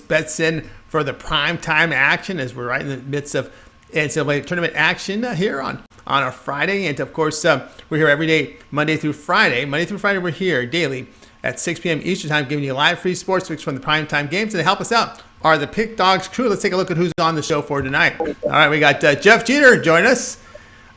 bets in for the prime time action as we're right in the midst of NCAA tournament action here on a Friday. And of course, we're here every day, Monday through Friday. Monday through Friday, we're here daily at 6 p.m. Eastern Time, giving you live free sports picks from the prime time games. And to help us out are the Pick Dogs crew. Let's take a look at who's on the show for tonight. All right, we got Jeff Jeter join us.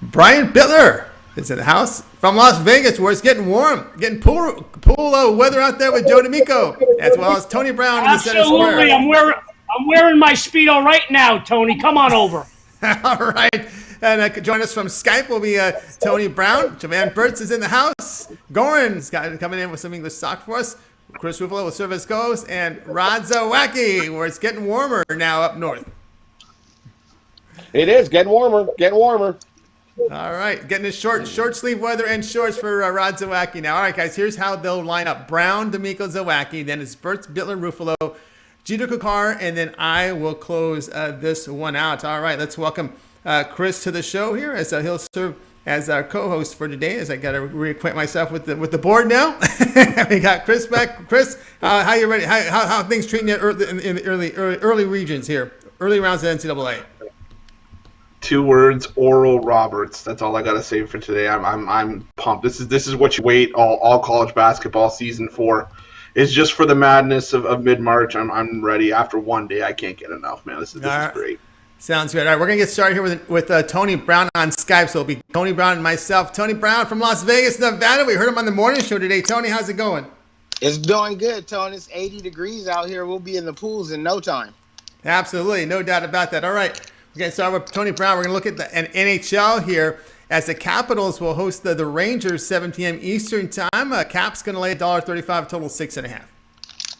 Brian Bitler is in the house from Las Vegas, where it's getting warm, getting pool weather out there with Joe D'Amico, as well as Tony Brown in the center square. Absolutely, I'm wearing my Speedo right now, Tony. Come on over. All right. And join us from Skype will be Tony Brown. Jovan Burts is in the house. Goran's coming in with some English soccer for us. Chris Ruffolo will serve as co-host. And Rod Zawacky, where it's getting warmer now up north. It is getting warmer, All right. Getting a short sleeve weather and shorts for Rod Zawacky now. All right, guys, here's how they'll line up. Brown, D'Amico, Zawacky. Then it's Burts, Bitler, Ruffolo, Jeter, Kucar, and then I will close this one out. All right, let's welcome Chris to the show here, as he'll serve as our co-host for today. As I got to reacquaint myself with the board now. We got Chris back. Chris, how you ready? How things treating you in the early regions here, early rounds of NCAA? 2 words: Oral Roberts. That's all I got to say for today. I'm pumped. This is what you wait all college basketball season for. It's just for the madness of mid-March. I'm ready. After one day, I can't get enough, man. This is great. Sounds good. All right, we're going to get started here with Tony Brown on Skype. So it'll be Tony Brown and myself. Tony Brown from Las Vegas, Nevada. We heard him on the morning show today. Tony, how's it going? It's doing good, Tony. It's 80 degrees out here. We'll be in the pools in no time. Absolutely. No doubt about that. All right. We're going to start with Tony Brown. We're going to look at an NHL here, as the Capitals will host the Rangers 7 p.m. Eastern Time. Cap's going to lay $1.35, total 6.5.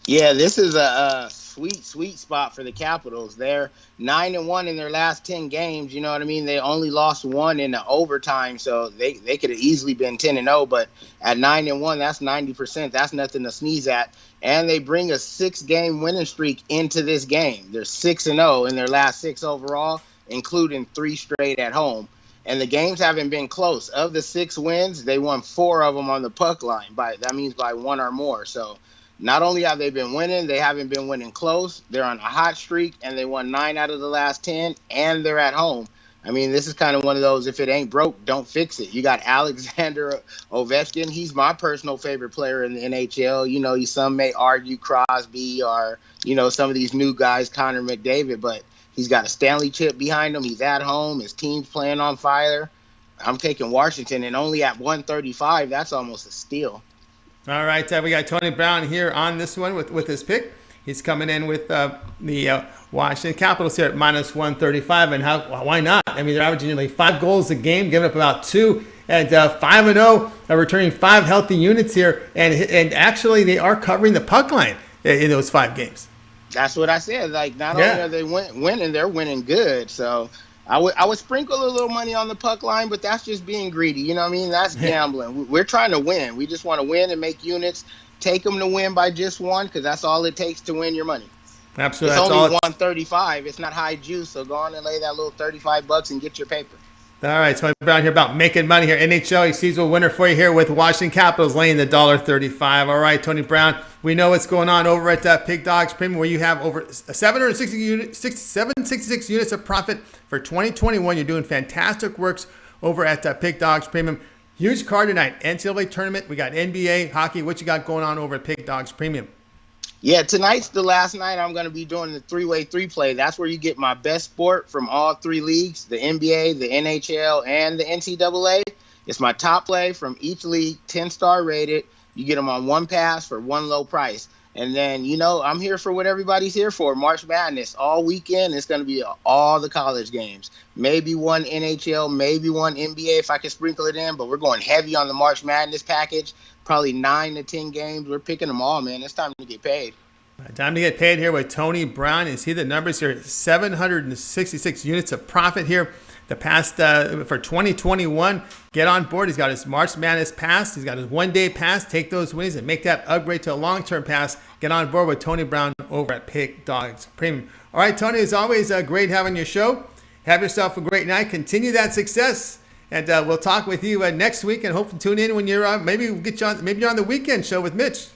Yeah, this is a sweet spot for the Capitals. They're 9-1 in their last 10 games. You know what I mean? They only lost 1 in the overtime, so they could have easily been 10-0. But at 9-1, that's 90%. That's nothing to sneeze at. And they bring a 6-game winning streak into this game. They're 6-0 in their last 6 overall, including 3 straight at home. And the games haven't been close. Of the 6 wins, they won 4 of them on the puck line. That means by 1 or more. So not only have they been winning, they haven't been winning close. They're on a hot streak, and they won 9 out of the last 10, and they're at home. I mean, this is kind of one of those, if it ain't broke, don't fix it. You got Alexander Ovechkin. He's my personal favorite player in the NHL. You know, some may argue Crosby or, some of these new guys, Connor McDavid, but he's got a Stanley chip behind him. He's at home. His team's playing on fire. I'm taking Washington, and only at 135, that's almost a steal. All right, we got Tony Brown here on this one with his pick. He's coming in with the Washington Capitals here at minus 135, and why not? I mean, they're averaging nearly 5 goals a game, giving up about 2, and 5-0, returning 5 healthy units here, and actually they are covering the puck line in those 5 games. That's what I said. Like, not only are they winning, they're winning good. So I would sprinkle a little money on the puck line, but that's just being greedy. You know what I mean? That's gambling. We're trying to win. We just want to win and make units. Take them to win by just 1, because that's all it takes to win your money. Absolutely. It's only 135. It's not high juice, so go on and lay that little $35 and get your paper. All right, Tony Brown here about making money here. NHL seasonal winner for you here with Washington Capitals laying the $1.35. All right, Tony Brown, we know what's going on over at Pig Dogs Premium, where you have over 766 units of profit for 2021. You're doing fantastic works over at Pig Dogs Premium. Huge card tonight, NCAA tournament. We got NBA, hockey. What you got going on over at Pig Dogs Premium? Yeah, tonight's the last night I'm going to be doing the 3-way 3-play. That's where you get my best sport from all 3 leagues, the NBA, the NHL, and the NCAA. It's my top play from each league, 10-star rated. You get them on 1 pass for 1 low price. And then, I'm here for what everybody's here for, March Madness. All weekend, it's going to be all the college games. Maybe 1 NHL, maybe 1 NBA if I can sprinkle it in, but we're going heavy on the March Madness package. Probably 9 to 10 games. We're picking them all, man. It's time to get paid. Time to get paid here with Tony Brown. You see the numbers here, 766 units of profit here. The past for 2021, get on board. He's got his March Madness pass. He's got his 1-day pass. Take those wins and make that upgrade to a long-term pass. Get on board with Tony Brown over at Pig Dogs Premium. All right, Tony, as always, great having your show. Have yourself a great night. Continue that success, and we'll talk with you next week. And hope to tune in when you're maybe we'll get you on. Maybe you're on the weekend show with Mitch.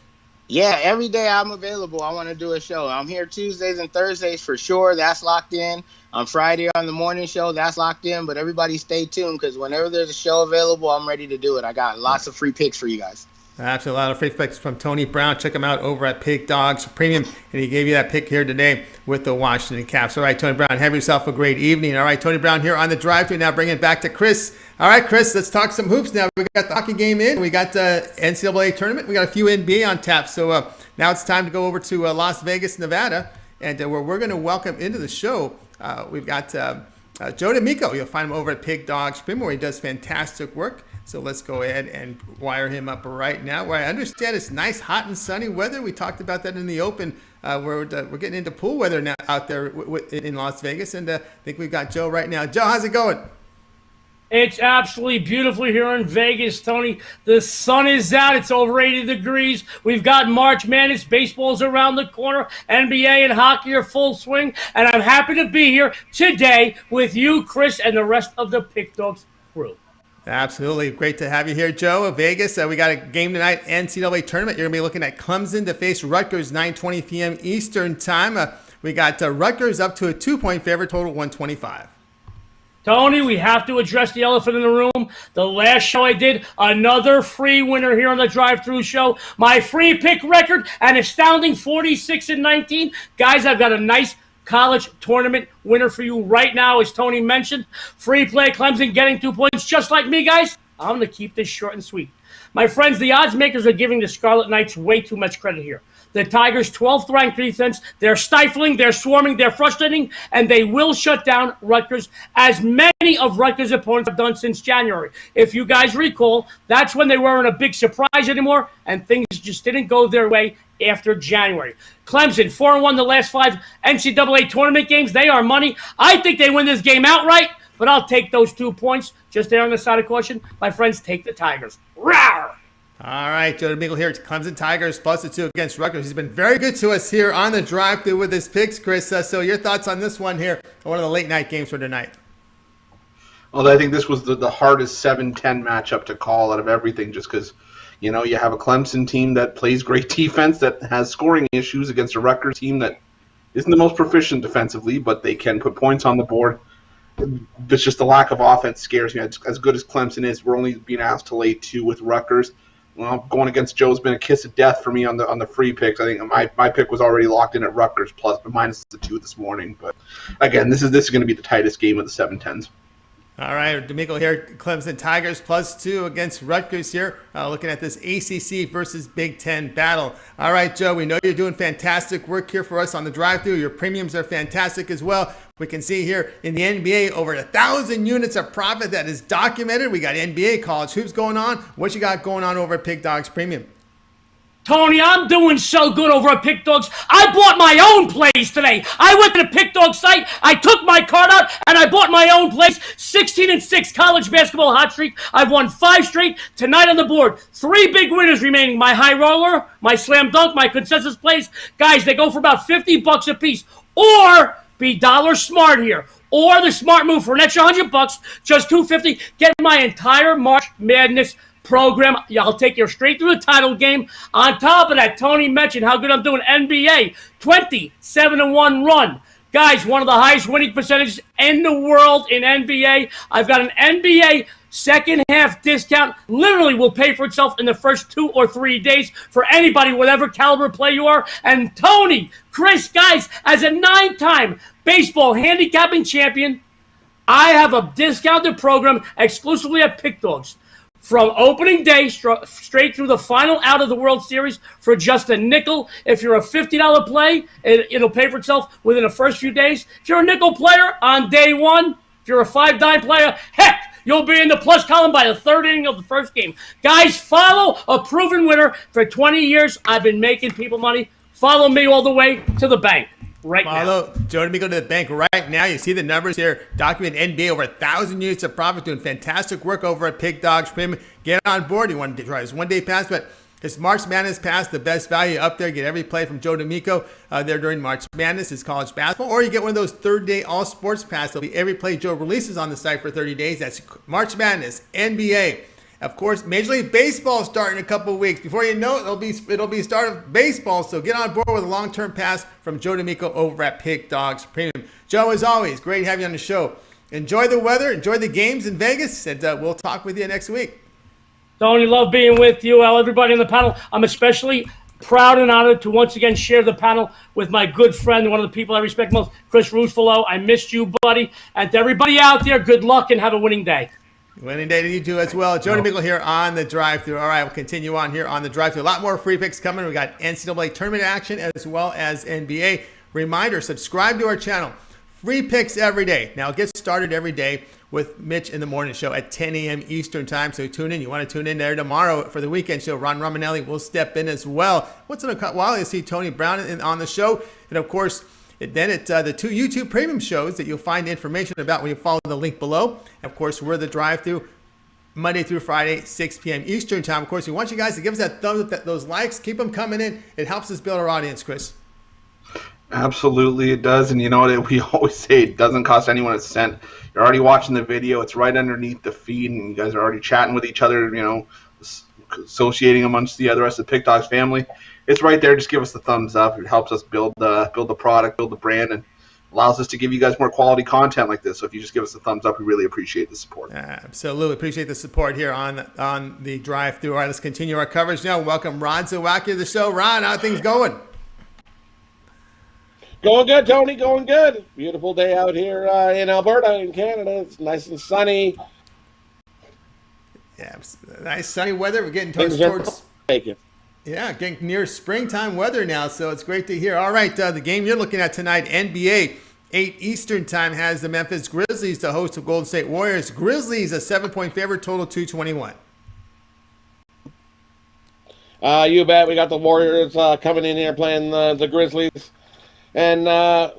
Yeah, every day I'm available. I want to do a show. I'm here Tuesdays and Thursdays for sure. That's locked in. On Friday on the morning show, that's locked in. But everybody stay tuned because whenever there's a show available, I'm ready to do it. I got lots of free picks for you guys. Absolutely, a lot of free picks from Tony Brown. Check him out over at Pig Dogs Premium, and he gave you that pick here today with the Washington Caps. All right, Tony Brown, have yourself a great evening. All right, Tony Brown here on the drive-thru. Now bring it back to Chris. All right, Chris, let's talk some hoops now. We got the hockey game in. We got the NCAA tournament. We got a few NBA on tap. So now it's time to go over to Las Vegas, Nevada, and where we're going to welcome into the show. We've got Joe D'Amico. You'll find him over at Pig Dogs Premium, where he does fantastic work. So let's go ahead and wire him up right now. Where I understand it's nice, hot, and sunny weather. We talked about that in the open. We're getting into pool weather now out there in Las Vegas, and I think we've got Joe right now. Joe, how's it going? It's absolutely beautiful here in Vegas, Tony. The sun is out. It's over 80 degrees. We've got March Madness. Baseball's around the corner. NBA and hockey are full swing. And I'm happy to be here today with you, Chris, and the rest of the Pick Dogs crew. Absolutely. Great to have you here, Joe. Vegas, we got a game tonight, NCAA tournament. You're going to be looking at Clemson to face Rutgers, 9:20 p.m. Eastern time. We got Rutgers up to a 2-point favorite, total 125. Tony, we have to address the elephant in the room. The last show I did, another free winner here on the drive-thru show. My free pick record, an astounding 46-19. Guys, I've got a nice college tournament winner for you right now, as Tony mentioned. Free play, Clemson getting 2 points, just like me, guys. I'm going to keep this short and sweet. My friends, the odds makers are giving the Scarlet Knights way too much credit here. The Tigers' 12th ranked defense, they're stifling, they're swarming, they're frustrating, and they will shut down Rutgers, as many of Rutgers' opponents have done since January. If you guys recall, that's when they weren't a big surprise anymore, and things just didn't go their way after January. Clemson, 4-1 the last 5 NCAA tournament games. They are money. I think they win this game outright, but I'll take those 2 points. Just there on the side of caution. My friends, take the Tigers. Rawr! All right, Joe D'Amico here. It's Clemson Tigers plus the 2 against Rutgers. He's been very good to us here on the drive-thru with his picks, Chris. So your thoughts on this one here, one of the late-night games for tonight? Well, I think this was the hardest 7-10 matchup to call out of everything, just because, you have a Clemson team that plays great defense, that has scoring issues against a Rutgers team that isn't the most proficient defensively, but they can put points on the board. It's just the lack of offense scares me. As good as Clemson is, we're only being asked to lay 2 with Rutgers. Well, going against Joe's been a kiss of death for me on the free picks. I think my pick was already locked in at Rutgers minus the 2 this morning. But again, this is going to be the tightest game of the 7-10s. All right, D'Amico here, Clemson Tigers plus 2 against Rutgers here. Looking at this ACC versus Big Ten battle. All right, Joe, we know you're doing fantastic work here for us on the drive-thru. Your premiums are fantastic as well. We can see here in the NBA over 1,000 units of profit that is documented. We got NBA college hoops going on. What you got going on over at Pig Dogs Premium? Tony, I'm doing so good over at Pick Dogs. I bought my own plays today. I went to the Pick Dogs site, I took my card out, and I bought my own plays. 16-6 college basketball hot streak. I've won 5 straight. Tonight on the board, 3 big winners remaining. My high roller, my slam dunk, my consensus plays. Guys, they go for about $50 a piece. Or be dollar smart here. Or the smart move for an extra $100, just $250. Get my entire March Madness program. I'll take you straight through the title game. On top of that, Tony mentioned how good I'm doing. NBA, 27-1 run. Guys, one of the highest winning percentages in the world in NBA. I've got an NBA second half discount. Literally will pay for itself in the first 2 or 3 days for anybody, whatever caliber play you are. And Tony, Chris, guys, as a 9-time baseball handicapping champion, I have a discounted program exclusively at Pick Dogs. From opening day straight through the final out of the World Series for just a nickel. If you're a $50 play, it'll pay for itself within the first few days. If you're a nickel player on day 1, if you're a 5-dime player, heck, you'll be in the plus column by the 3rd inning of the first game. Guys, follow a proven winner. For 20 years, I've been making people money. Follow me all the way to the bank. Right Follow now. Joe D'Amico to the bank right now. You see the numbers here. Document NBA over 1,000 units of profit, doing fantastic work over at Pig Dogs Premium. Get on board. You want to try this one-day pass, but this March Madness pass, the best value up there. Get every play from Joe D'Amico there during March Madness is college basketball, or you get one of those third-day all-sports pass. There'll be every play Joe releases on the site for 30 days. That's March Madness, NBA, Of course, Major League Baseball starting in a couple of weeks. Before you know it, it'll be start of baseball. So get on board with a long-term pass from Joe D'Amico over at Pig Dogs Premium. Joe, as always, great having you on the show. Enjoy the weather, enjoy the games in Vegas, and we'll talk with you next week. Tony, love being with you. Everybody on the panel. I'm especially proud and honored to once again share the panel with my good friend, one of the people I respect most, Chris Ruffolo. I missed you, buddy. And to everybody out there, good luck and have a winning day. Winning day to you too as well. Joe D'Amico here on the drive-thru. All right, we'll continue on here on the drive-thru. A lot more free picks coming. We got NCAA tournament action as well as NBA. Reminder, subscribe to our channel. Free picks every day. Now, it gets started every day with Mitch in the morning show at 10 a.m. Eastern time. So tune in. You want to tune in there tomorrow for the weekend show. Ron Romanelli will step in as well. Once in a while, you'll see Tony Brown on the show. And, of course, then it's the 2 YouTube premium shows that you'll find information about when you follow the link below. Of course, we're the drive-thru Monday through Friday, 6 p.m. Eastern time. Of course, we want you guys to give us that thumbs up, those likes. Keep them coming in. It helps us build our audience, Chris. Absolutely, it does. And you know what? We always say it doesn't cost anyone a cent. You're already watching the video. It's right underneath the feed, and you guys are already chatting with each other, associating amongst the rest of the Pick Dogs family. It's right there. Just give us the thumbs up. It helps us build the product, build the brand, and allows us to give you guys more quality content like this. So if you just give us a thumbs up, we really appreciate the support. Absolutely. Appreciate the support here on the drive-thru. All right, let's continue our coverage now. Welcome Ron Zawacky to the show. Ron, how are things going? Going good, Tony. Going good. Beautiful day out here in Alberta, in Canada. It's nice and sunny. Yeah, nice sunny weather. We're getting towards getting near springtime weather now, so it's great to hear. All right, the game you're looking at tonight, NBA, 8 Eastern time, has the Memphis Grizzlies to host the Golden State Warriors. Grizzlies, a 7-point favorite, total 221. You bet. We got the Warriors coming in here playing the Grizzlies. And,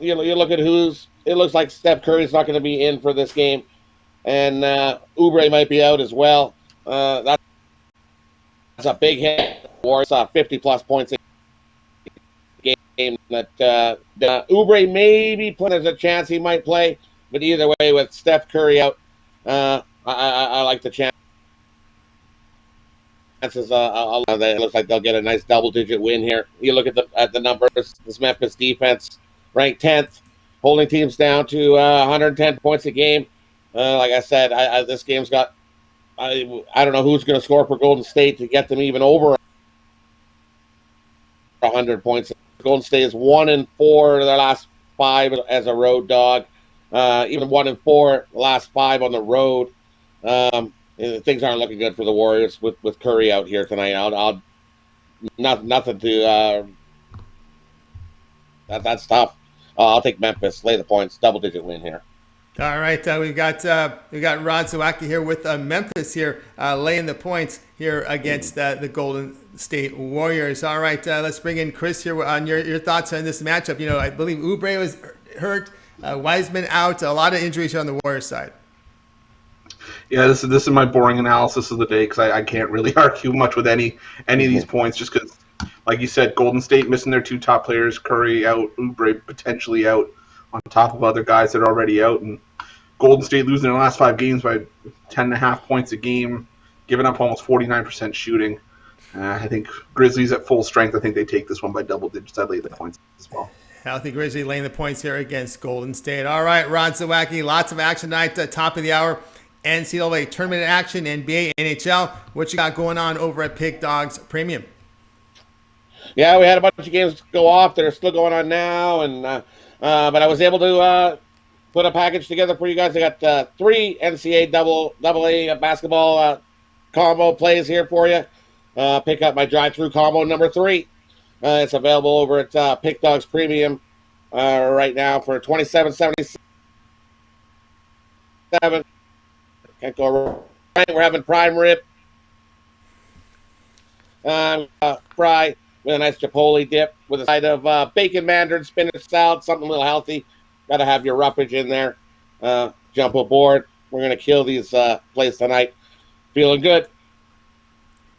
you look at it looks like Steph Curry's not going to be in for this game. And Oubre might be out as well. That's a big hit. Warriors 50-plus points a game. That Oubre may be playing. There's a chance he might play. But either way, with Steph Curry out, I like the chances. It looks like they'll get a nice double-digit win here. You look at the numbers. This Memphis defense ranked 10th, holding teams down to 110 points a game. Like I said, this game's got. I don't know who's going to score for Golden State to get them even over 100 points. Golden State is 1-4 their last 5 as a road dog. Even 1-4 the last 5 on the road. Things aren't looking good for the Warriors with Curry out here tonight. Nothing to. That's tough. I'll take Memphis. Lay the points. Double-digit win here. All right, we've got Ron Zawacky here with Memphis here, laying the points here against the Golden State Warriors. All right, let's bring in Chris here on your thoughts on this matchup. I believe Oubre was hurt, Wiseman out, a lot of injuries here on the Warriors side. Yeah, this is my boring analysis of the day because I can't really argue much with any of these points just because, like you said, Golden State missing their 2 top players, Curry out, Oubre potentially out, on top of other guys that are already out, and Golden State losing their last 5 games by 10.5 points a game, giving up almost 49% shooting. I think Grizzlies at full strength, I think they take this one by double digits. I'd lay the points as well. Healthy Grizzly laying the points here against Golden State. All right, Ron Zawacky, lots of action tonight, top of the hour. NCAA tournament action, NBA, NHL. What you got going on over at Pig Dogs Premium? Yeah, we had a bunch of games go off. They're still going on now, and but I was able to put a package together for you guys. I got 3 NCAA AA basketball combo plays here for you. Pick up my drive-through combo number 3. It's available over at Pick Dogs Premium right now for $27.77. Can't go right. We're having prime rib fry with a nice chipotle dip with a side of bacon mandarin spinach salad, something a little healthy. Got to have your roughage in there. Jump aboard. We're going to kill these plays tonight. Feeling good.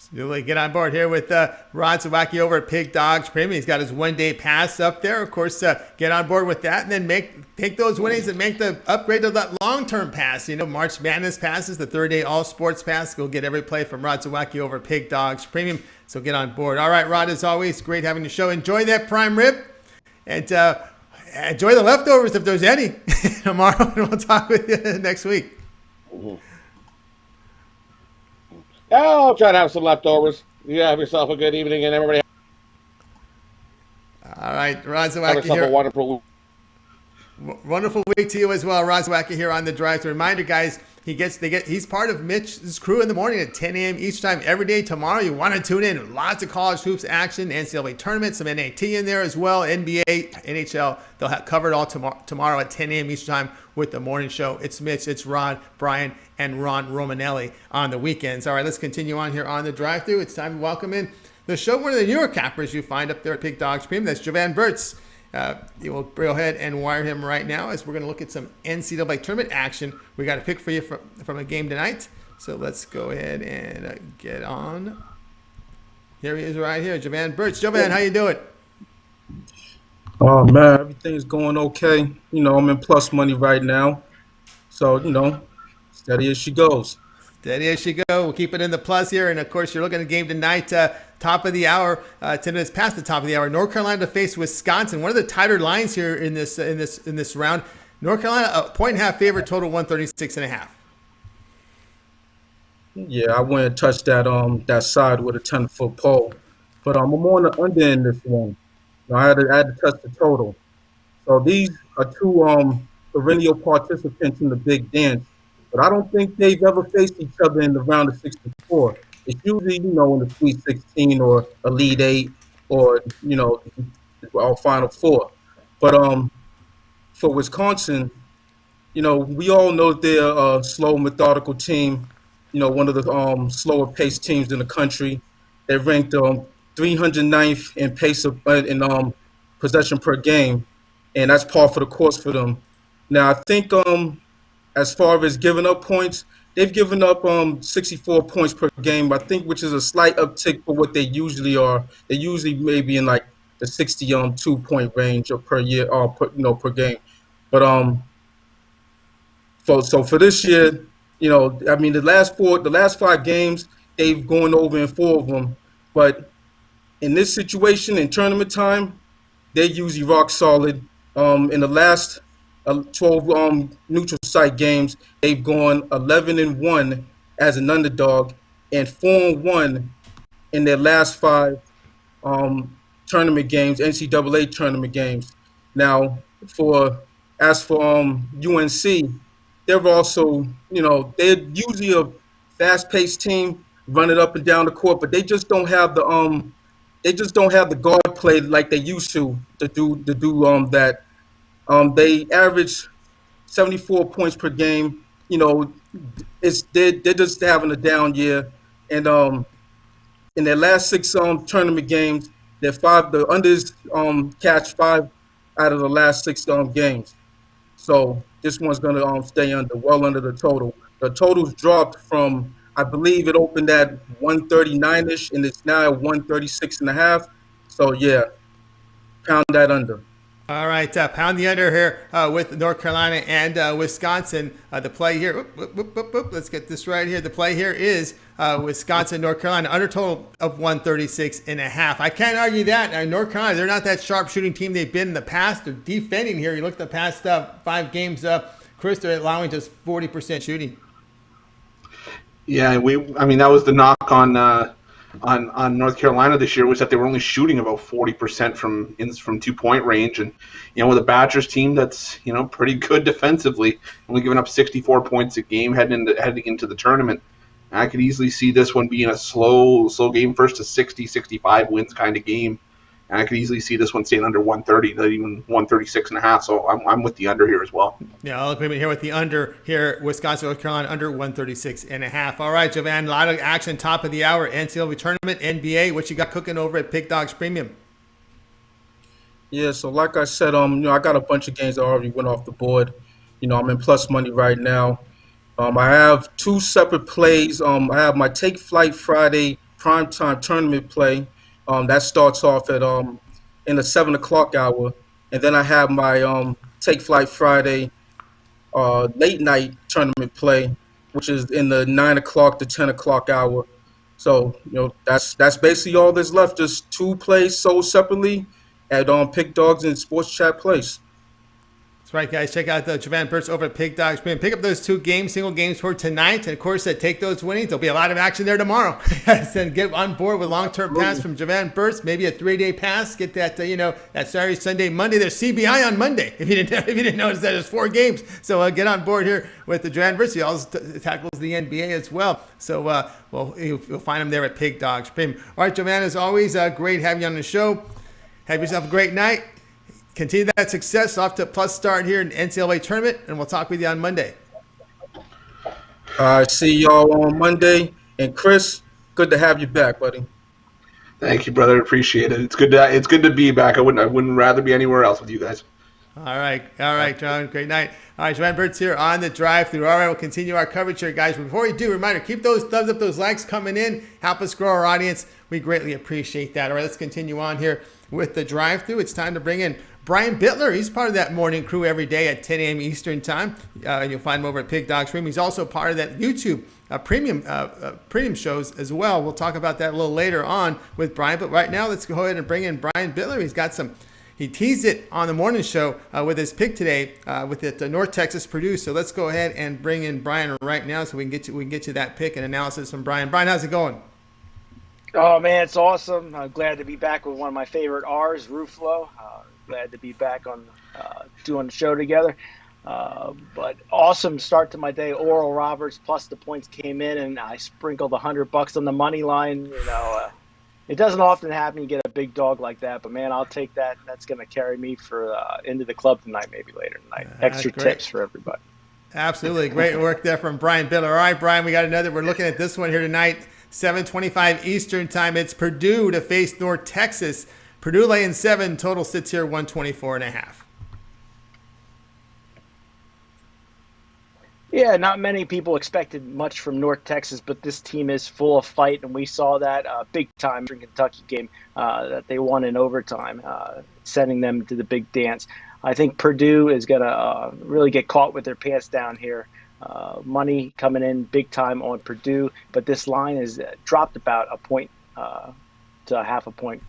Absolutely. Get on board here with Ron Zawacky over at Pig Dogs Premium. He's got his one-day pass up there. Of course, get on board with that and then take those winnings and make the upgrade to that long-term pass. March Madness passes, the third day all-sports pass. Go get every play from Rod Zawacky over at Pig Dogs Premium. So get on board. All right, Rod, as always, great having the show. Enjoy that prime rib and enjoy the leftovers if there's any tomorrow. And we'll talk with you next week. Mm-hmm. I'll try to have some leftovers. You have yourself a good evening, and everybody all right, Ron have Zawacky yourself here. a wonderful Wonderful week to you as well, Ron Zawacky here on the drive. So reminder, guys, he's part of Mitch's crew in the morning at 10 a.m. each time every day. Tomorrow, you want to tune in. Lots of college hoops action, NCAA tournament, some NAT in there as well, NBA, NHL. They'll have covered all tomorrow at 10 a.m. each time with the morning show. It's Mitch, it's Ron, Brian, and Ron Romanelli on the weekends. All right, let's continue on here on the drive-thru. It's time to welcome in the show, one of the newer cappers you find up there at Pig Dogs Premium. That's Jovan Burts. We'll go ahead and wire him right now as we're going to look at some NCAA tournament action. We got a pick for you from a game tonight. So let's go ahead and get on. Here he is right here, Jovan Burts. Jovan, how you doing? Oh, man, everything's going okay. I'm in plus money right now. So, steady as she goes. Steady as she go. We'll keep it in the plus here. And, of course, you're looking at a game tonight, top of the hour, 10 minutes past the top of the hour. North Carolina to face Wisconsin. One of the tighter lines here in this round. North Carolina, a 1.5 favorite, total 136.5. Yeah, I went and touched that side with a 10-foot pole. But I'm on the under in this one. I had to touch the total. So these are two perennial participants in the big dance. But I don't think they've ever faced each other in the round of 64. It's usually, in the Sweet 16 or Elite 8 or, our Final Four. But for Wisconsin, we all know they're a slow, methodical team, one of the slower paced teams in the country. They're ranked 309th in pace in possession per game, and that's par for the course for them. Now, I think as far as giving up points, they've given up 64 points per game, I think, which is a slight uptick for what they usually are. They usually maybe in like the 62-point range or per year or per game. But so for this year, the last 5 games they've gone over in 4 of them. But in this situation, in tournament time, they're usually rock solid. In the last 12 neutral site games, they've gone 11-1 as an underdog and 4-1 in their last 5 tournament games, NCAA tournament games. Now, as for UNC, they're also, they're usually a fast-paced team, running up and down the court, but they just don't have the guard play like they used to do that. They average 74 points per game. They're just having a down year. And in their last 6 tournament games, the unders catch 5 out of the last 6 games. So this one's going to stay well under the total. The total's dropped from, I believe it opened at 139-ish, and it's now at 136.5. So yeah, pound that under. All right, pound the under here with North Carolina and Wisconsin. The play here, let's get this right here. The play here is Wisconsin, North Carolina, under total of 136.5. I can't argue that. North Carolina, they're not that sharp shooting team they've been in the past. They're defending here. You look at the past 5 games, Chris, they're allowing just 40% shooting. Yeah, that was the knock on North Carolina this year, was that they were only shooting about 40% from 2-point range, and with a Badgers team that's pretty good defensively, only giving up 64 points a game heading into the tournament. I could easily see this one being a slow game, first to 60, 65 wins kind of game. And I could easily see this one staying under 130, not even 136.5. So I'm with the under here as well. Yeah, I'll agree here with the under here. Wisconsin, North Carolina, under 136.5. All right, Jovan, a lot of action top of the hour. NCAA tournament, NBA. What you got cooking over at Pig Dogs Premium? Yeah, so like I said, I got a bunch of games that already went off the board. I'm in plus money right now. I have 2 separate plays. I have my Take Flight Friday primetime tournament play. That starts off at in the 7 o'clock hour, and then I have my Take Flight Friday late night tournament play, which is in the 9 o'clock to 10 o'clock hour. So that's basically all that's left. Just two plays sold separately at Pick Dogs and Sports Chat Place. That's right, guys. Check out the Jovan Burts over at Pig Dogs. Pick up those two games, single games for tonight. And, of course, take those winnings. There'll be a lot of action there tomorrow. And get on board with long-term pass from Jovan Burts, maybe a 3-day pass. Get that, that Saturday, Sunday, Monday. There's CBI on Monday, if you didn't notice that. There's 4 games. So get on board here with the Jovan Burts. He also tackles the NBA as well. So, you'll find him there at Pig Dogs. All right, Jovan, as always, great having you on the show. Have yourself a great night. Continue that success, off to a plus start here in the NCAA tournament, and we'll talk with you on Monday. See y'all on Monday. And Chris, good to have you back, buddy. Thank you, brother. Appreciate it. It's good to be back. I wouldn't rather be anywhere else with you guys. All right, John. Great night. All right, Jovan Burts here on the drive-through. All right, we'll continue our coverage here, guys. But before we do, reminder, keep those thumbs up, those likes coming in. Help us grow our audience. We greatly appreciate that. All right, let's continue on here with the drive-through. It's time to bring in Brian Bitler. He's part of that morning crew every day at 10 a.m. Eastern time. You'll find him over at Pig Dogs Premium. He's also part of that YouTube premium shows as well. We'll talk about that a little later on with Brian. But right now, let's go ahead and bring in Brian Bitler. He's got he teased it on the morning show with his pick today with it North Texas Purdue. So let's go ahead and bring in Brian right now so we can get you that pick and analysis from Brian. Brian, how's it going? Oh man, it's awesome. I'm glad to be back with one of my favorite R's, Ruffolo. Glad to be back on doing the show together. But awesome start to my day. Oral Roberts plus the points came in, and I sprinkled $100 on the money line. It doesn't often happen. You get a big dog like that, but man, I'll take that. That's going to carry me for into the club tonight, maybe later tonight. Extra tips for everybody. Absolutely, great work there from Brian Bitler. All right, Brian, we got another. We're looking at this one here tonight, 7:25 Eastern time. It's Purdue to face North Texas. Purdue laying 7, total sits here 124.5. Yeah, not many people expected much from North Texas, but this team is full of fight, and we saw that big time in Kentucky game that they won in overtime, sending them to the big dance. I think Purdue is going to really get caught with their pants down here. Money coming in big time on Purdue, but this line is dropped about a point to a half a point.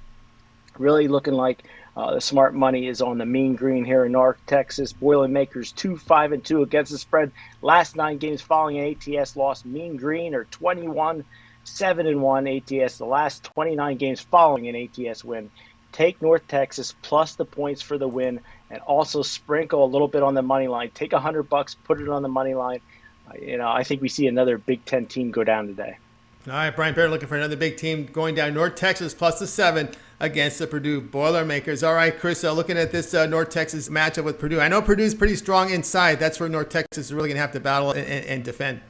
Really looking like the smart money is on the mean green here in North Texas. Boilermakers 2-5-2 against the spread. Last 9 games following an ATS loss. Mean green are 21-7-1 ATS. The last 29 games following an ATS win. Take North Texas plus the points for the win, and also sprinkle a little bit on the money line. Take $100, put it on the money line. I think we see another Big Ten team go down today. All right, Brian Barrett looking for another big team going down. North Texas plus the 7 against the Purdue Boilermakers. All right, Chris, looking at this North Texas matchup with Purdue. I know Purdue's pretty strong inside. That's where North Texas is really going to have to battle and defend.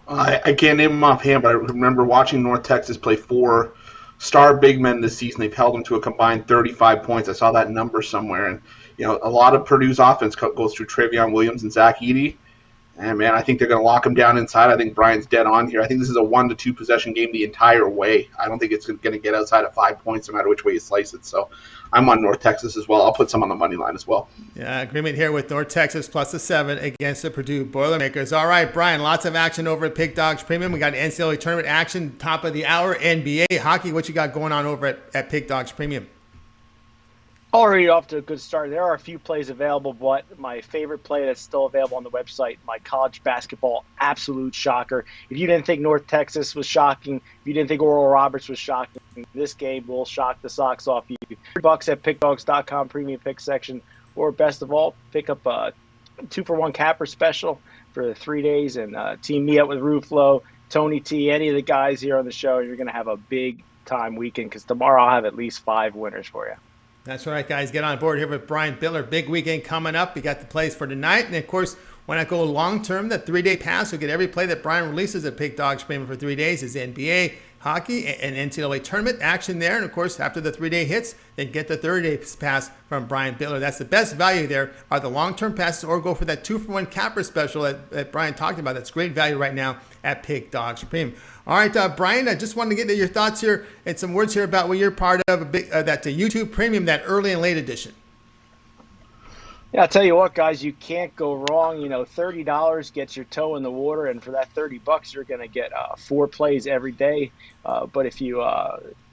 I can't name them offhand, but I remember watching North Texas play 4 star big men this season. They've held them to a combined 35 points. I saw that number somewhere. And, a lot of Purdue's offense goes through Trevion Williams and Zach Edey. And, man, I think they're going to lock him down inside. I think Brian's dead on here. I think this is a 1 to 2 possession game the entire way. I don't think it's going to get outside of 5 points no matter which way you slice it. So I'm on North Texas as well. I'll put some on the money line as well. Yeah, agreement here with North Texas plus the 7 against the Purdue Boilermakers. All right, Brian, lots of action over at Pig Dogs Premium. We got NCAA tournament action, top of the hour, NBA hockey. What you got going on over at Pig Dogs Premium? Already off to a good start. There are a few plays available, but my favorite play that's still available on the website, my college basketball absolute shocker. If you didn't think North Texas was shocking, if you didn't think Oral Roberts was shocking, this game will shock the socks off you. $3 at pickdogs.com premium pick section, or best of all, pick up a 2-for-1 capper special for the 3 days and team me up with Ruffolo, Tony T, any of the guys here on the show. You're going to have a big time weekend because tomorrow I'll have at least 5 winners for you. That's right, guys. Get on board here with Brian Bitler. Big weekend coming up. We got the plays for tonight. And, of course, When I go long-term, the 3-day pass, you'll get every play that Brian releases at Pick Dogs Premium for 3 days. Is NBA, hockey, and NCAA tournament action there. And, of course, after the 3-day hits, then get the 30-day pass from Brian Bitler. That's the best value there are the long-term passes, or go for that 2-for-1 capper special that Brian talked about. That's great value right now at Pick Dogs Premium. All right, Brian, I just wanted to get your thoughts here and some words here about what you're part of, that YouTube Premium, that early and late edition. Yeah, I'll tell you what, guys, you can't go wrong. $30 gets your toe in the water, and for that $30, you're going to get 4 plays every day. But if you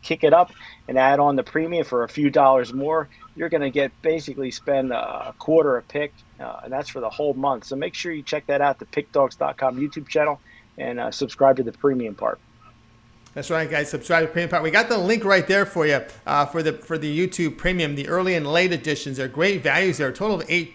kick it up and add on the premium for a few dollars more, you're going to basically spend a quarter a pick, and that's for the whole month. So make sure you check that out, the PickDogs.com YouTube channel, and subscribe to the premium part. That's right, guys. Subscribe to Premium Part. We got the link right there for you for the YouTube Premium, the early and late editions. They're great values there. A total of 8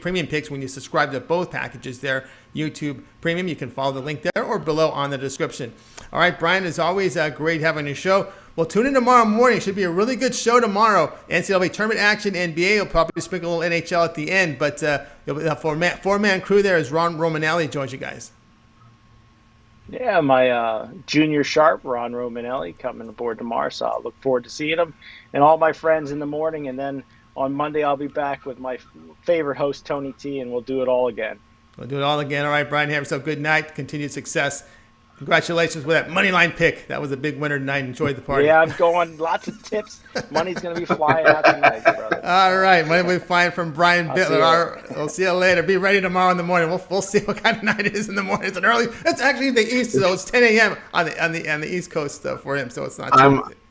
premium picks when you subscribe to both packages there. YouTube Premium. You can follow the link there or below on the description. All right, Brian, as always, great having your show. Well, tune in tomorrow morning. Should be a really good show tomorrow. NCAA tournament action, NBA. You'll probably sprinkle a little NHL at the end, but the four-man crew there as Ron Romanelli joins you guys. Yeah, my junior sharp, Ron Romanelli, coming aboard tomorrow, so I look forward to seeing him and all my friends in the morning. And then on Monday, I'll be back with my favorite host, Tony T, and we'll do it all again. We'll do it all again. All right, Brian, have yourself a good night. Continued success. Congratulations with that money line pick. That was a big winner tonight. Enjoyed the party. Yeah, I'm going. Lots of tips. Money's going to be flying out tonight, brother. All right. Money will be flying from Brian Bitler. All right, we'll see you later. Be ready tomorrow in the morning. We'll see what kind of night it is in the morning. It's an early. It's actually the East, so it's 10 a.m. on the East Coast for him. So it's not.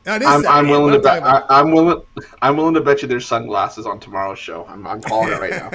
I'm willing to bet. I'm willing to bet you there's sunglasses on tomorrow's show. I'm calling it right now.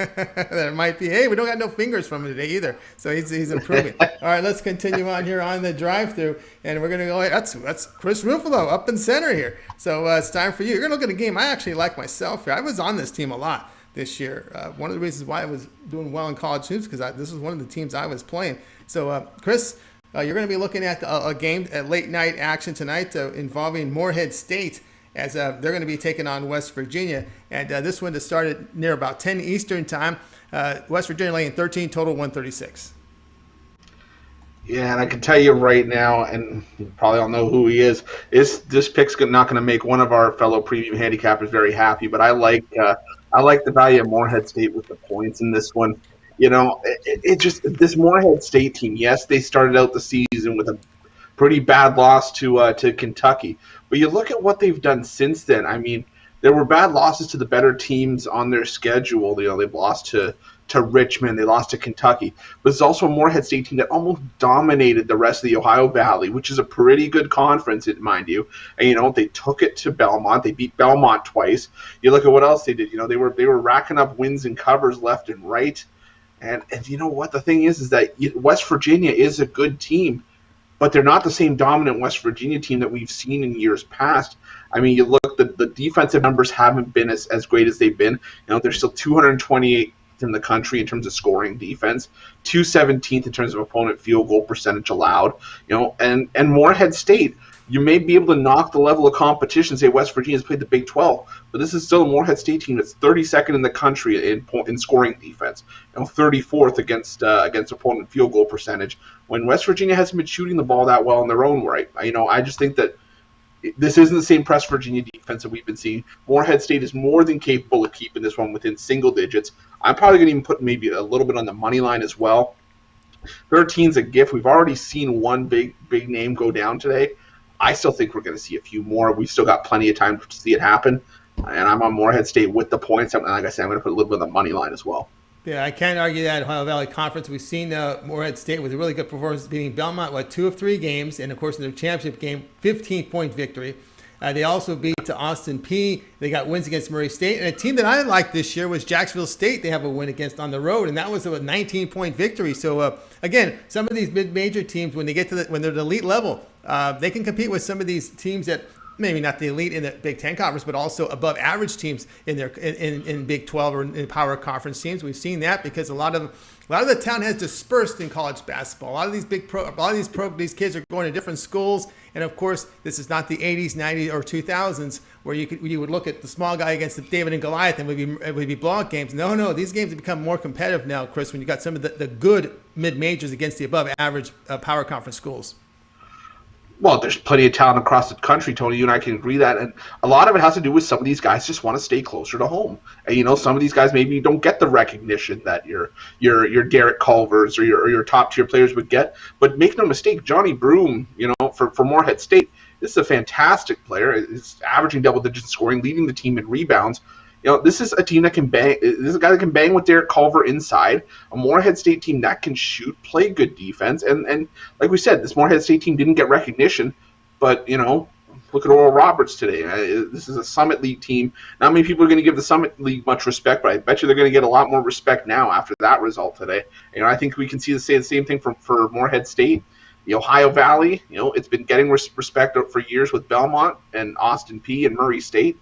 There might be. Hey, we don't got no fingers from him today either, so he's improving. All right, let's continue on here on the drive-through, and we're gonna go. That's Chris Ruffolo up in center here. So it's time for you. You're gonna look at a game I actually like myself here. I was on this team a lot this year. One of the reasons why I was doing well in college hoops because this was one of the teams I was playing. So Chris. You're going to be looking at a game at late night action tonight involving Morehead State as they're going to be taking on West Virginia. And this one started near about 10 Eastern time. West Virginia laying 13, total 136. Yeah, and I can tell you right now, and you probably all know who he is this pick's not going to make one of our fellow premium handicappers very happy, but I like the value of Morehead State with the points in this one. It just this Morehead State team. Yes, they started out the season with a pretty bad loss to Kentucky, but you look at what they've done since then. I mean, there were bad losses to the better teams on their schedule. They've lost to Richmond, they lost to Kentucky, but it's also a Morehead State team that almost dominated the rest of the Ohio Valley, which is a pretty good conference, mind you. And they took it to Belmont. They beat Belmont twice. You look at what else they did. They were racking up wins and covers left and right. And you know what? The thing is that West Virginia is a good team, but they're not the same dominant West Virginia team that we've seen in years past. I mean, you look, the defensive numbers haven't been as great as they've been. They're still 228th in the country in terms of scoring defense, 217th in terms of opponent field goal percentage allowed. And Morehead State, you may be able to knock the level of competition, say West Virginia's played the Big 12, but this is still a Morehead State team that's 32nd in the country in scoring defense, 34th against opponent field goal percentage, when West Virginia hasn't been shooting the ball that well in their own right. I just think that this isn't the same West Virginia defense that we've been seeing. Morehead State is more than capable of keeping this one within single digits. I'm probably going to even put maybe a little bit on the money line as well. 13's a gift. We've already seen one big name go down today. I still think we're going to see a few more. We've still got plenty of time to see it happen. And I'm on Morehead State with the points. And like I said, I'm going to put a little bit on the money line as well. Yeah, I can't argue that Ohio Valley Conference. We've seen Morehead State with a really good performance beating Belmont, 2 of 3 games. And, of course, in their championship game, 15-point victory. They also beat Austin Peay. They got wins against Murray State. And a team that I liked this year was Jacksonville State. They have a win against on the road, and that was a 19-point victory. So, again, some of these mid-major teams, when they get when they're at the elite level, they can compete with some of these teams that maybe not the elite in the Big Ten Conference, but also above average teams in their in Big 12 or in power conference teams. We've seen that because a lot of the talent has dispersed in college basketball. A lot of these kids are going to different schools, and of course, this is not the 80s, 90s, or 2000s where you would look at the small guy against the David and Goliath and it would be blowout games. No, these games have become more competitive now, Chris, when you got some of the good mid-majors against the above average power conference schools. Well, there's plenty of talent across the country, Tony. You and I can agree that, and a lot of it has to do with some of these guys just want to stay closer to home. And some of these guys maybe don't get the recognition that your Derek Culvers or your top tier players would get. But make no mistake, Johnny Broom, for Morehead State, this is a fantastic player. He's averaging double-digit scoring, leading the team in rebounds. This is a team that can bang. This is a guy that can bang with Derek Culver inside. A Morehead State team that can shoot, play good defense, and like we said, this Morehead State team didn't get recognition, but look at Oral Roberts today. This is a Summit League team. Not many people are going to give the Summit League much respect, but I bet you they're going to get a lot more respect now after that result today. I think we can see the same thing for Morehead State. The Ohio Valley, it's been getting respect for years with Belmont and Austin Peay and Murray State.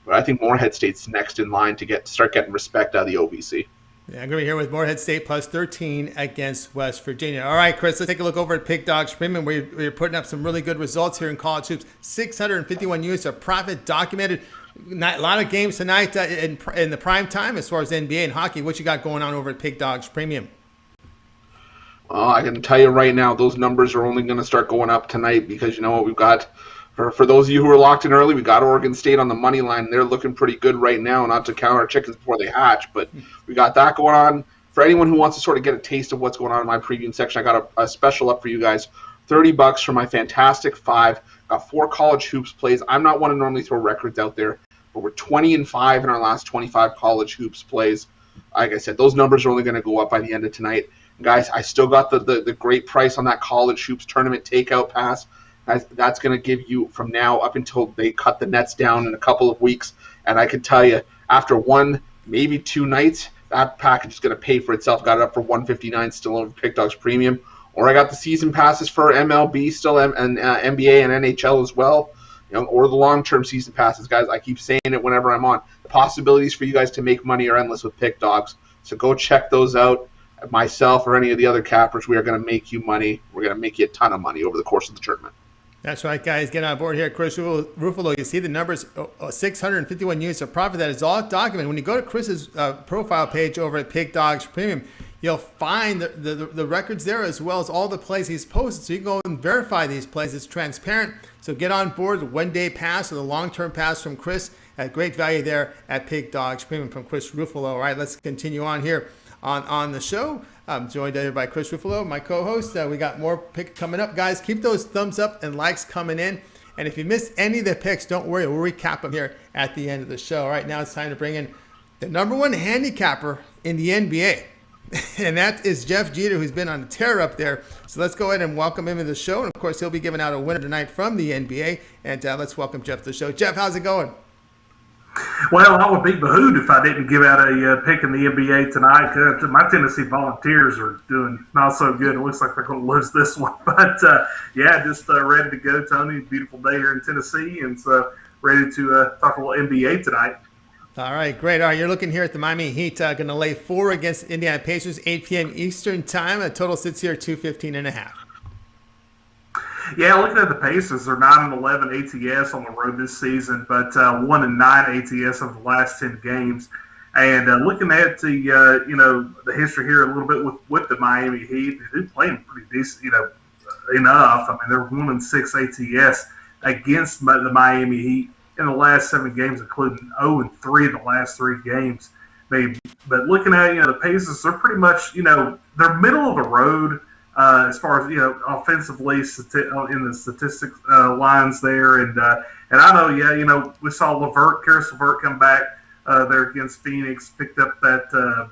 But I think Morehead State's next in line to start getting respect out of the OVC. Yeah, I'm going to be here with Morehead State plus 13 against West Virginia. All right, Chris, let's take a look over at Pig Dogs Premium, where you're putting up some really good results here in college hoops. 651 units of profit documented. A lot of games tonight in the prime time as far as NBA and hockey. What you got going on over at Pig Dogs Premium? I can tell you right now, those numbers are only going to start going up tonight because you know what we've got. For those of you who are locked in early, we got Oregon State on the money line. They're looking pretty good right now, not to count our chickens before they hatch, but we got that going on. For anyone who wants to sort of get a taste of what's going on in my preview section, I got a special up for you guys. $30 for my Fantastic Five. Got 4 college hoops plays. I'm not one to normally throw records out there, but we're 20-5 in our last 25 college hoops plays. Like I said, those numbers are only going to go up by the end of tonight. And guys, I still got the great price on that college hoops tournament takeout pass. That's going to give you from now up until they cut the nets down in a couple of weeks. And I can tell you, after 1, maybe 2 nights, that package is going to pay for itself. Got it up for $159 still over Pick Dogs Premium. Or I got the season passes for MLB still and NBA and NHL as well. Or the long-term season passes, guys. I keep saying it whenever I'm on. The possibilities for you guys to make money are endless with Pick Dogs. So go check those out. Myself or any of the other cappers, we are going to make you money. We're going to make you a ton of money over the course of the tournament. That's right, guys. Get on board here. Chris Ruffolo, you see the numbers, 651 units of profit. That is all documented. When you go to Chris's profile page over at Pig Dogs Premium, you'll find the records there as well as all the plays he's posted. So you can go and verify these plays. It's transparent. So get on board the one-day pass or the long-term pass from Chris at great value there at Pig Dogs Premium from Chris Ruffolo. All right, let's continue on here on the show. I'm joined here by Chris Ruffolo, my co-host. We got more picks coming up. Guys, keep those thumbs up and likes coming in. And if you missed any of the picks, don't worry. We'll recap them here at the end of the show. All right, now it's time to bring in the number 1 handicapper in the NBA. And that is Jeff Jeter, who's been on a tear up there. So let's go ahead and welcome him to the show. And, of course, he'll be giving out a winner tonight from the NBA. And let's welcome Jeff to the show. Jeff, how's it going? Well, I would be behooved if I didn't give out a pick in the NBA tonight. My Tennessee Volunteers are doing not so good. It looks like they're going to lose this one. But, just ready to go, Tony. Beautiful day here in Tennessee. And so ready to talk a little NBA tonight. All right, great. All right, you're looking here at the Miami Heat. Going to lay 4 against Indiana Pacers, 8 p.m. Eastern time. The total sits here at 215.5. Yeah, looking at the Pacers, they're 9-11 ATS on the road this season, but 1-9 ATS of the last 10 games. And looking at the history here a little bit with the Miami Heat, they're playing pretty decent, enough. I mean, they're 1-6 ATS against the Miami Heat in the last 7 games, including 0-3 in the last 3 games. But looking at the Pacers, they're pretty much they're middle of the road. As far as offensively in the statistics lines there, and I know, we saw Karis LeVert come back there against Phoenix, picked up that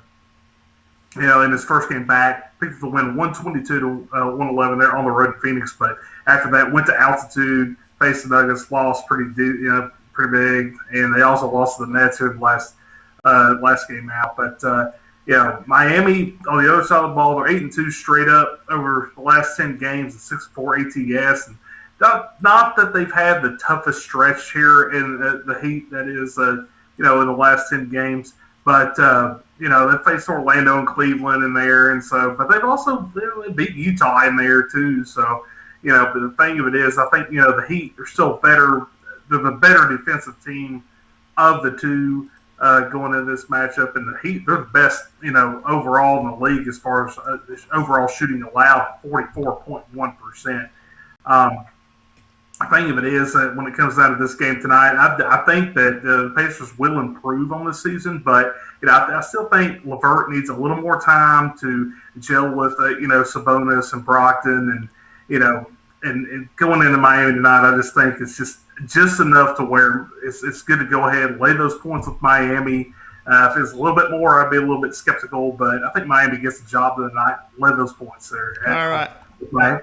in his first game back, picked up the win 122-111 there on the road in Phoenix, but after that went to altitude, faced the Nuggets, lost pretty big, and they also lost to the Nets here in the last game out, but. Miami on the other side of the ball, they're 8-2 straight up over the last 10 games, and 6-4 ATS. And not that they've had the toughest stretch here in the Heat. That is, in the last 10 games. But they faced Orlando and Cleveland in there, and so. But they've also beat Utah in there too. So, but the thing of it is, I think the Heat are still better. They're the better defensive team of the two going into this matchup, and the Heat, they're the best, overall in the league as far as overall shooting allowed, 44.1%. The thing of it is that when it comes down to this game tonight, I think that the Pacers will improve on this season, but I still think LeVert needs a little more time to gel with Sabonis and Brogdon, and going into Miami tonight, I just think it's just enough to where it's good to go ahead and lay those points with Miami. If it's a little bit more, I'd be a little bit skeptical, but I think Miami gets the job tonight. Lay those points there. All right. Miami.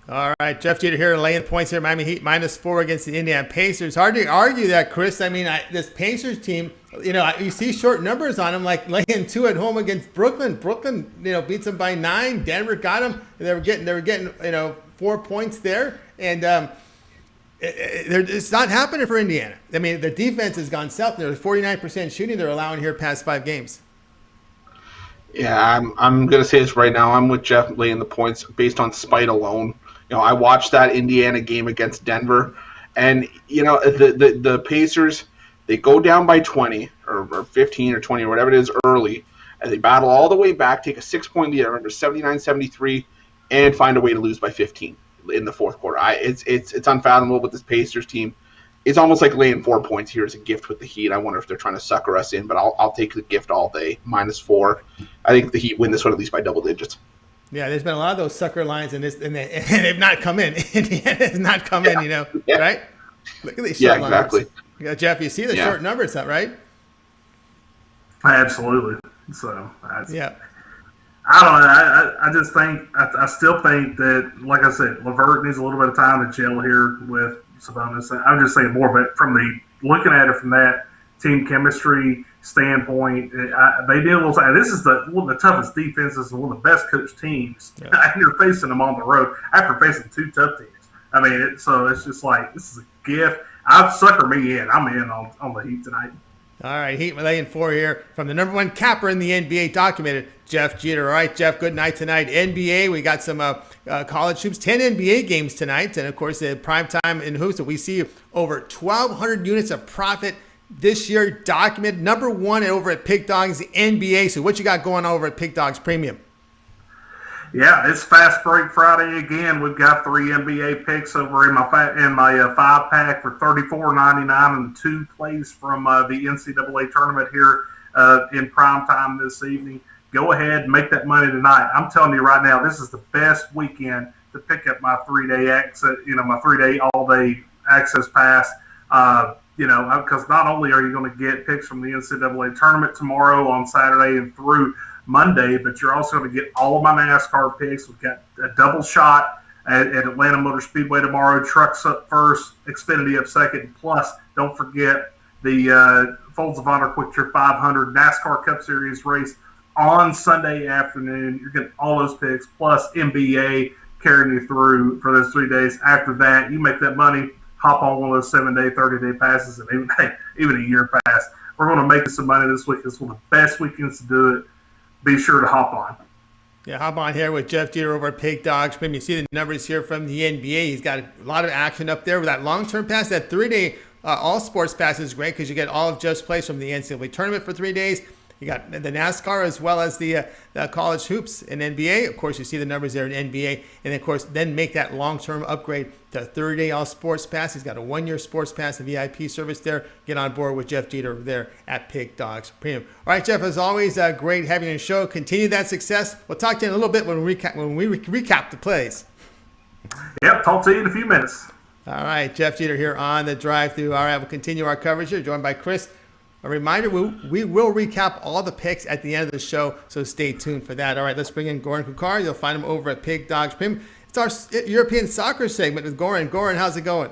All right, Jeff Jeter here laying points here. Miami Heat -4 against the Indiana Pacers. Hard to argue that, Chris. I mean, this Pacers team, you see short numbers on them, like laying 2 at home against Brooklyn. Brooklyn, beats them by 9. Denver got them. They were getting 4 points there, and it's not happening for Indiana. I mean, their defense has gone south. They're 49% shooting they're allowing here past 5 games. Yeah, I'm going to say this right now. I'm with Jeff laying the points based on spite alone. I watched that Indiana game against Denver, and the Pacers, they go down by 20 or 15 or 20 or whatever it is early, and they battle all the way back, take a 6-point lead. I remember 79-73, and find a way to lose by 15 in the fourth quarter. It's unfathomable with this Pacers team. It's almost like laying 4 points here as a gift with the Heat. I wonder if they're trying to sucker us in, but I'll take the gift all day. -4. I think the Heat win this one at least by double digits. Yeah, there's been a lot of those sucker lines in this, and they've not come in. Indiana has not come in, right? Look at these short exactly. numbers. Jeff, you see the short numbers, right? Absolutely. So, yeah. I don't know. I just think I still think that, like I said, LeVert needs a little bit of time to gel here with Sabonis. I'm just saying more of it looking at it from that team chemistry standpoint. They did a little time. This is one of the toughest defenses and one of the best coached teams. Yeah. And you're facing them on the road after facing 2 tough teams. I mean, so it's just like, this is a gift. Sucker me in. I'm in on the Heat tonight. All right, Heat laying 4 here from the #1 capper in the NBA, documented, Jeff Jeter. All right, Jeff, good night tonight. NBA, we got some college hoops, 10 NBA games tonight, and of course the primetime in hoops that we see over 1,200 units of profit this year, documented #1 over at Pick Dogs NBA. So what you got going over at Pick Dogs Premium? Yeah, it's Fast Break Friday again. We've got 3 NBA picks over in my 5-pack for $34.99 and 2 plays from the NCAA tournament here in prime time this evening. Go ahead and make that money tonight. I'm telling you right now, this is the best weekend to pick up my 3-day access, my 3-day all-day access pass. Because not only are you going to get picks from the NCAA tournament tomorrow on Saturday and through Monday, but you're also going to get all of my NASCAR picks. We've got a double shot at Atlanta Motor Speedway tomorrow. Trucks up first, Xfinity up second. Plus, don't forget the Folds of Honor Quick Trip 500 NASCAR Cup Series race on Sunday afternoon. You're getting all those picks, plus NBA carrying you through for those 3 days. After that, you make that money, hop on one of those 7-day, 30-day passes, and even a year pass. We're going to make some money this week. It's one of the best weekends to do it. Be sure to hop on. Yeah, hop on here with Jeff Jeter over at Pig Dogs. You see the numbers here from the NBA. He's got a lot of action up there with that long-term pass. That 3-day all-sports pass is great because you get all of Jeff's plays from the NCAA tournament for 3 days. You got the NASCAR as well as the college hoops in NBA. Of course, you see the numbers there in NBA. And, of course, then make that long-term upgrade to a 30-day all-sports pass. He's got a 1-year sports pass, a VIP service there. Get on board with Jeff Jeter there at Pig Dogs Premium. All right, Jeff, as always, great having you on the show. Continue that success. We'll talk to you in a little bit when we recap the plays. Yep, talk to you in a few minutes. All right, Jeff Jeter here on the drive-thru. All right, we'll continue our coverage here, joined by Chris. A reminder, we will recap all the picks at the end of the show, so stay tuned for that. All right, let's bring in Goran Kucar. You'll find him over at Pig Dogs Premium. It's our European soccer segment with Goran. Goran, how's it going?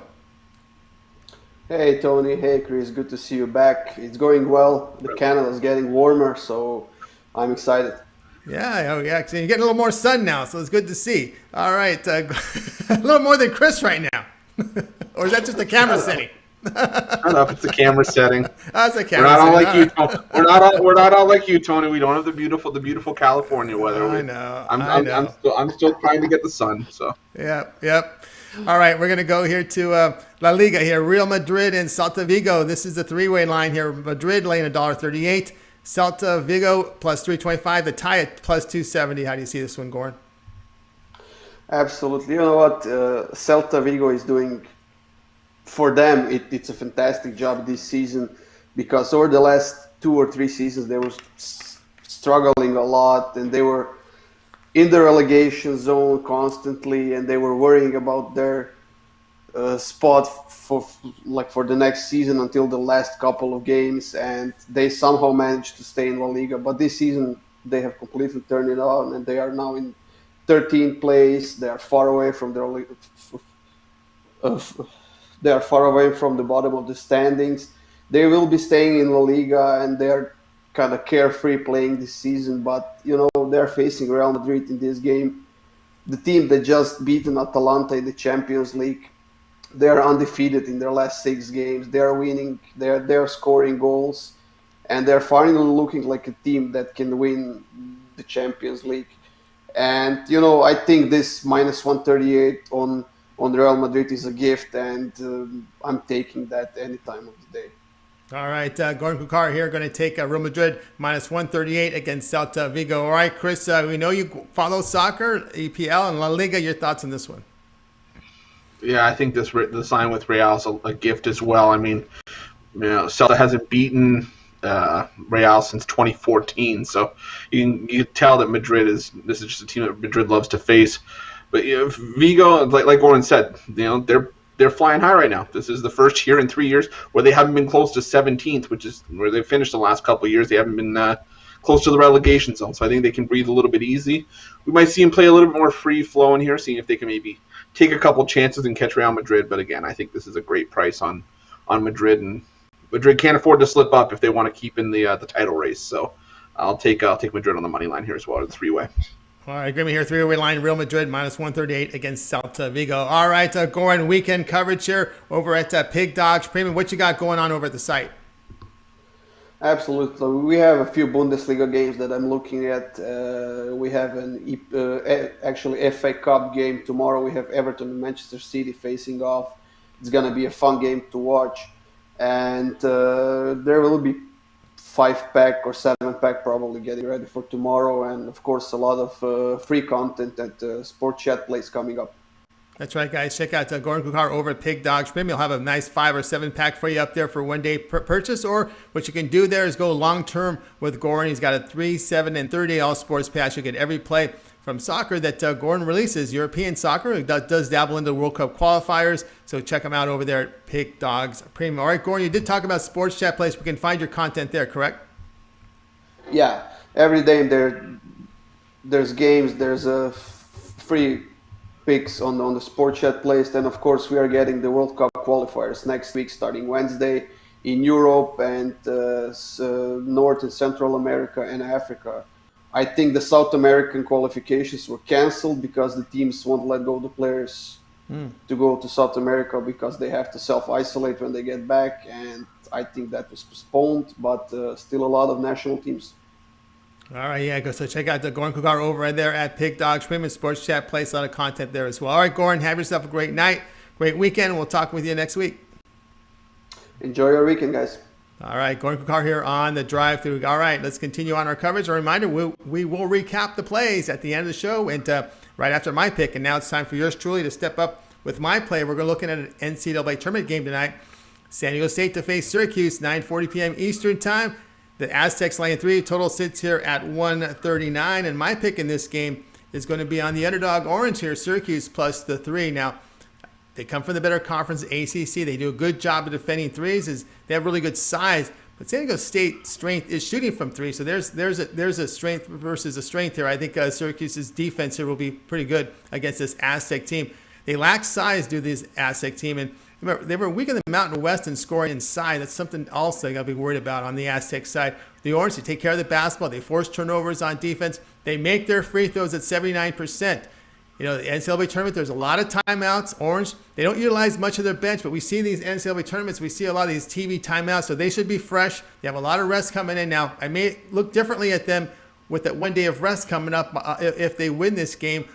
Hey, Tony. Hey, Chris. Good to see you back. It's going well. The Canada is getting warmer, so I'm excited. Yeah, oh yeah. So you're getting a little more sun now, so it's good to see. All right, a little more than Chris right now, or is that just the camera setting? Shut up! It's the camera setting. That's a We're camera not all setting. like you. We're not all like you, Tony. We don't have the beautiful California weather. I know. I'm still trying to get the sun. So. Yep. All right, we're going to go here to La Liga here. Real Madrid and Celta Vigo. This is the three-way line here. Madrid laying $1.38. Celta Vigo plus 325. The tie at plus 270. How do you see this one, Goran? Absolutely. You know what Celta Vigo is doing for them? It's a fantastic job this season, because over the last 2 or 3 seasons they were struggling a lot, and they were in the relegation zone constantly, and they were worrying about their spot for the next season until the last couple of games, and they somehow managed to stay in La Liga. But this season they have completely turned it on, and they are now in 13th place. They are far away from the bottom of the standings. They will be staying in La Liga, and they are kind of carefree playing this season. But they're facing Real Madrid in this game, the team that just beaten Atalanta in the Champions League. They are undefeated in their last 6 games. They are winning. They're scoring goals, and they're finally looking like a team that can win the Champions League. And I think this minus 138 on Real Madrid is a gift, and I'm taking that any time of the day. All right, Goran Kucar here, going to take Real Madrid minus 138 against Celta Vigo. All right, Chris, we know you follow soccer, EPL, and La Liga. Your thoughts on this one? Yeah, I think the sign with Real is a gift as well. I mean, Celta hasn't beaten Real since 2014, so you can tell that this is just a team that Madrid loves to face. But Vigo, like Goran said, they're flying high right now. This is the first year in 3 years where they haven't been close to 17th, which is where they finished the last couple of years. They haven't been close to the relegation zone, so I think they can breathe a little bit easy. We might see them play a little bit more free flowing here, seeing if they can maybe take a couple chances and catch Real Madrid. But again, I think this is a great price on Madrid, and Madrid can't afford to slip up if they want to keep in the title race. So I'll take Madrid on the money line here as well, the three-way. All right, agreement here, three-way line, Real Madrid minus 138 against Celta Vigo. All right, Goran, weekend coverage here over at Pig Dogs Premium. What you got going on over at the site? Absolutely. We have a few Bundesliga games that I'm looking at. We have actually FA Cup game tomorrow. We have Everton and Manchester City facing off. It's going to be a fun game to watch. And there will be 5-pack or 7-pack probably getting ready for tomorrow. And, of course, a lot of free content that Sport Chat plays coming up. That's right, guys. Check out Goran Kucar over at Pig Dogs Premium. He'll have a nice 5 or 7-pack for you up there for one-day purchase. Or what you can do there is go long-term with Goran. He's got a 3, 7, and 30-day all-sports pass. You get every play from soccer that Goran releases. European soccer. He does dabble into World Cup qualifiers. So check him out over there at Pig Dogs Premium. All right, Goran, you did talk about Sports Chat Place. We can find your content there, correct? Yeah. Every day there's games. There's a free picks on the Sport Chat Place. Then, of course, we are getting the World Cup qualifiers next week, starting Wednesday in Europe and North and Central America and Africa. I think the South American qualifications were canceled because the teams won't let go of the players to go to South America because they have to self-isolate when they get back. And I think that was postponed, but still a lot of national teams. All right, yeah, go. So check out the Goran Kucar over there at Pig Dogs Premium Sports Chat Place. A lot of content there as well. All right, Goran, have yourself a great night, great weekend. We'll talk with you next week. Enjoy your weekend, guys. All right, Goran Kucar here on the drive-through. All right, let's continue on our coverage. A reminder, we will recap the plays at the end of the show and right after my pick. And now it's time for yours truly to step up with my play. We're looking at an NCAA tournament game tonight. San Diego State to face Syracuse, 9:40 p.m. Eastern Time. The Aztecs laying 3. Total sits here at 139. And my pick in this game is going to be on the underdog orange here, Syracuse plus the 3. Now, they come from the better conference, ACC. They do a good job of defending threes. They have really good size. But San Diego State's strength is shooting from 3. So there's a strength versus a strength here. I think Syracuse's defense here will be pretty good against this Aztec team. They lack size due to this Aztec team. And remember, they were weak in the Mountain West in scoring inside. That's something else they got to be worried about on the Aztec side. the Orange, they take care of the basketball. They force turnovers on defense. They make their free throws at 79%. The NCAA tournament, there's a lot of timeouts. Orange, they don't utilize much of their bench, but we see these NCAA tournaments, we see a lot of these TV timeouts, so they should be fresh. They have a lot of rest coming in now. I may look differently at them with that 1 day of rest coming up if they win this game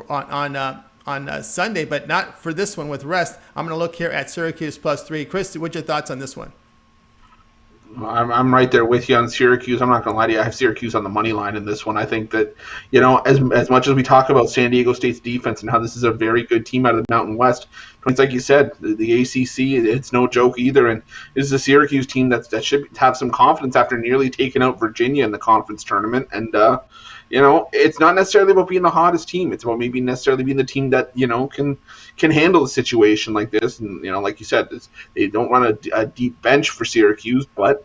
on Sunday, but not for this one with rest. I'm going to look here at Syracuse +3. Chris, what's your thoughts on this one? I'm right there with you on Syracuse. I'm not going to lie to you. I have Syracuse on the money line in this one. I think that, as much as we talk about San Diego State's defense and how this is a very good team out of the Mountain West, it's like you said, the ACC, it's no joke either. And this is a Syracuse team that should have some confidence after nearly taking out Virginia in the conference tournament. And, it's not necessarily about being the hottest team. It's about maybe necessarily being the team that, can handle a situation like this. And, like you said, they don't run a deep bench for Syracuse, but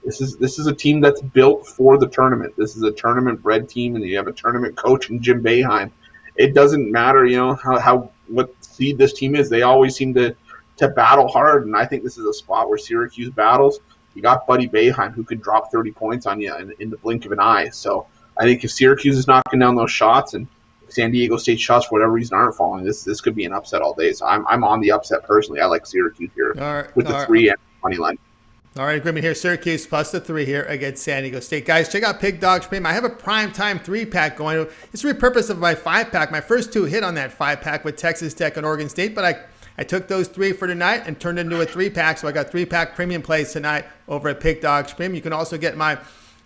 this is a team that's built for the tournament. This is a tournament-bred team, and you have a tournament coach in Jim Boeheim. It doesn't matter, what seed this team is. They always seem to battle hard, and I think this is a spot where Syracuse battles. You got Buddy Boeheim, who could drop 30 points on you in the blink of an eye. So I think if Syracuse is knocking down those shots and San Diego State shots for whatever reason aren't falling, this could be an upset all day. So I'm on the upset personally. I like Syracuse here with the 3 and money line. All right, agreement here. Syracuse +3 here against San Diego State. Guys, check out Pig Dogs Premium. I have a primetime 3-pack going. It's a repurpose of my 5-pack. My first 2 hit on that 5-pack with Texas Tech and Oregon State, but I took those 3 for tonight and turned it into a 3-pack. So I got 3-pack premium plays tonight over at Pig Dogs Premium. You can also get my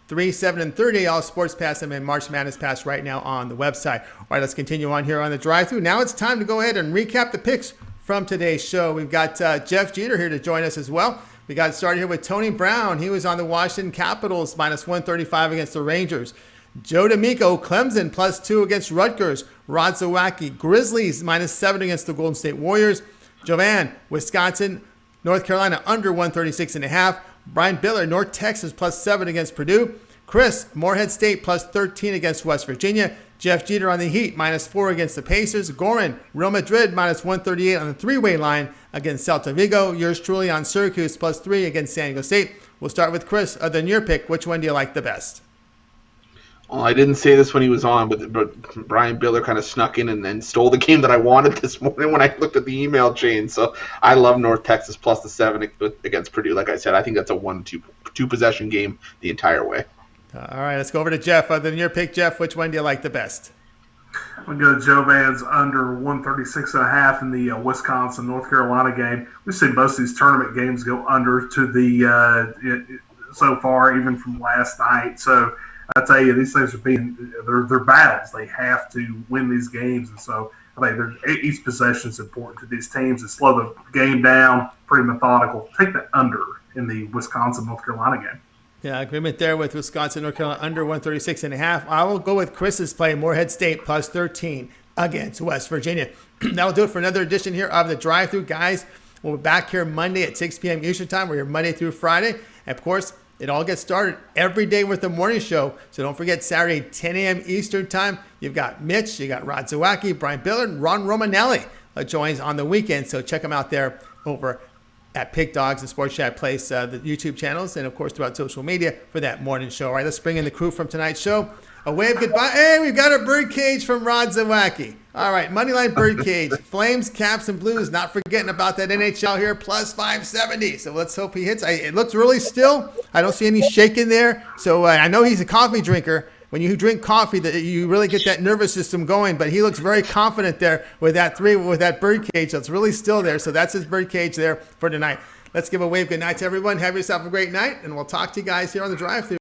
3, 7, and 30 all sports pass and March Madness pass right now on the website. All right, let's continue on here on the drive-thru. Now it's time to go ahead and recap the picks from today's show. We've got Jeff Jeter here to join us as well. We got started here with Tony Brown. He was on the Washington Capitals -135 against the Rangers. Joe D'Amico, Clemson +2 against Rutgers. Rod Zawacky, Grizzlies -7 against the Golden State Warriors. Jovan, Wisconsin, North Carolina under 136.5. Brian Bitler, North Texas +7 against Purdue. Chris, Morehead State +13 against West Virginia. Jeff Jeter on the Heat -4 against the Pacers. Goran, Real Madrid -138 on the 3-way line against Celta Vigo. Yours truly on Syracuse +3 against San Diego State. We'll start with Chris. Other than your pick, which one do you like the best? Well, I didn't say this when he was on, but Brian Bitler kind of snuck in and then stole the game that I wanted this morning when I looked at the email chain. So I love North Texas +7 against Purdue. Like I said, I think that's a 1-2 possession game the entire way. All right, let's go over to Jeff. Other than your pick, Jeff, which one do you like the best? I'm going to go Jovan's under 136.5 in the Wisconsin-North Carolina game. We've seen most of these tournament games go under to the so far, even from last night. So I tell you, these things they're battles. They have to win these games, and so I think each possession is important to these teams. To slow the game down, pretty methodical. Take the under in the Wisconsin-North Carolina game. Yeah, agreement there with Wisconsin, North Carolina under 136.5. I will go with Chris's play, Morehead State +13 against West Virginia. That'll do it for another edition here of the Drive-Thru. Guys, we'll be back here Monday at 6 p.m. Eastern Time. We're here Monday through Friday. And of course, it all gets started every day with the morning show. So don't forget, Saturday, 10 a.m. Eastern Time. You've got Mitch, you got Rod Zawacky, Brian Bitler, and Ron Romanelli joins on the weekend. So check them out there over at Pig Dogs and Sports Chat Place, the YouTube channels, and of course throughout social media for that morning show. All right, let's bring in the crew from tonight's show. A wave goodbye. Hey, we've got a birdcage from Rod Zawacky. All right, Moneyline birdcage. Flames, Caps, and Blues. Not forgetting about that NHL here, +570. So let's hope he hits. It looks really still. I don't see any shaking there. So I know he's a coffee drinker. When you drink coffee, you really get that nervous system going. But he looks very confident there with that birdcage. So it's really still there. So that's his birdcage there for tonight. Let's give a wave good night to everyone. Have yourself a great night, and we'll talk to you guys here on the Drive-Thru.